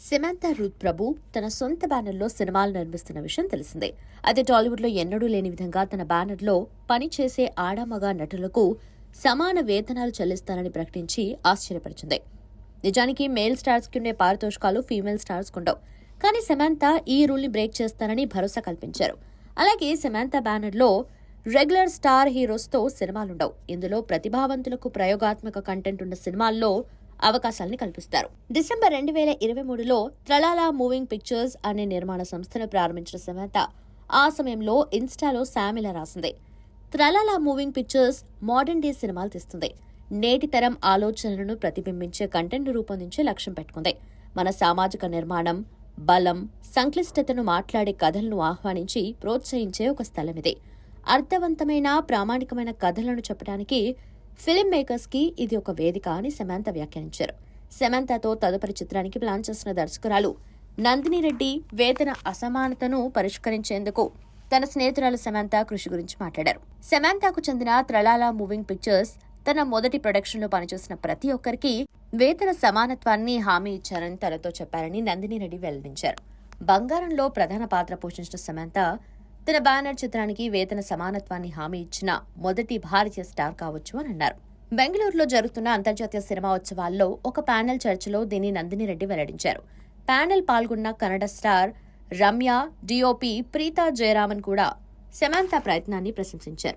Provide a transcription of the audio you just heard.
Samantha Ruth ప్రభు తన సొంత బ్యానర్లో సినిమాలు నిర్మిస్తున్న విషయం తెలిసిందే. అయితే టాలీవుడ్లో ఎన్నడూ లేని విధంగా తన బ్యానర్లో పనిచేసే ఆడామగ నటులకు సమాన వేతనాలు చెల్లిస్తానని ప్రకటించి ఆశ్చర్యపరిచింది. నిజానికి మేల్ స్టార్స్ కి ఉండే పారితోషికాలు ఫీమేల్ స్టార్స్ ఉండవు. కానీ సమంత ఈ రూల్ని బ్రేక్ చేస్తానని భరోసా కల్పించారు. అలాగే సమంత బ్యానర్లో రెగ్యులర్ స్టార్ హీరోస్తో సినిమాలుండవు. ఇందులో ప్రతిభావంతులకు ప్రయోగాత్మక కంటెంట్ ఉన్న సినిమాల్లో అవకాశాలను కల్పిస్తారు. డిసెంబర్ 2023లో త్రలాలా మూవింగ్ పిక్చర్స్ అనే నిర్మాణ సంస్థను ప్రారంభించిన సమంత ఆ సమయంలో ఇన్స్టాలో ఇలా రాసింది: త్రలాలా మూవింగ్ పిక్చర్స్ మోడర్న్ డే సినిమాలు తీస్తుంది. నేటి తరం ఆలోచనలను ప్రతిబింబించే కంటెంట్ రూపొందించే లక్ష్యం పెట్టుకుంది. మన సామాజిక నిర్మాణం, బలం, సంక్లిష్టతను మాట్లాడే కథలను ఆహ్వానించి ప్రోత్సహించే ఒక స్థలం ఇది. అర్థవంతమైన ప్రామాణికమైన కథలను చెప్పడానికి ఫిల్మ్ మేకర్స్ కి ఇది ఒక వేదిక అని సమంత వ్యాఖ్యానించారు. సమంతతో తదుపరి చిత్రానికి ప్లాన్ చేసిన దర్శకురాలు నందిని రెడ్డి వేతన అసమానతను పరిష్కరించేందుకు తన స్నేహితురాలు సమంత కృషి గురించి మాట్లాడారు. సమంతకు చెందిన త్రలాలా మూవింగ్ పిక్చర్స్ తన మొదటి ప్రొడక్షన్లో పనిచేసిన ప్రతి ఒక్కరికి వేతన సమానత్వాన్ని హామీ ఇచ్చారని తనతో చెప్పారని నందిని రెడ్డి వెల్లడించారు. బంగారంలో ప్రధాన పాత్ర పోషించిన సమంత తన బ్యానర్ చిత్రానికి వేతన సమానత్వాన్ని హామీ ఇచ్చిన మొదటి భారతీయ స్టార్ కావచ్చు అని అన్నారు. బెంగళూరులో జరుగుతున్న అంతర్జాతీయ సినిమా ఉత్సవాల్లో ఒక ప్యానెల్ చర్చలో దీన్ని నందిని రెడ్డి వెల్లడించారు. ప్యానెల్ పాల్గొన్న కన్నడ స్టార్ రమ్య, డిఓపి ప్రీతా జయరామన్ కూడా సమంత ప్రయత్నాన్ని ప్రశంసించారు.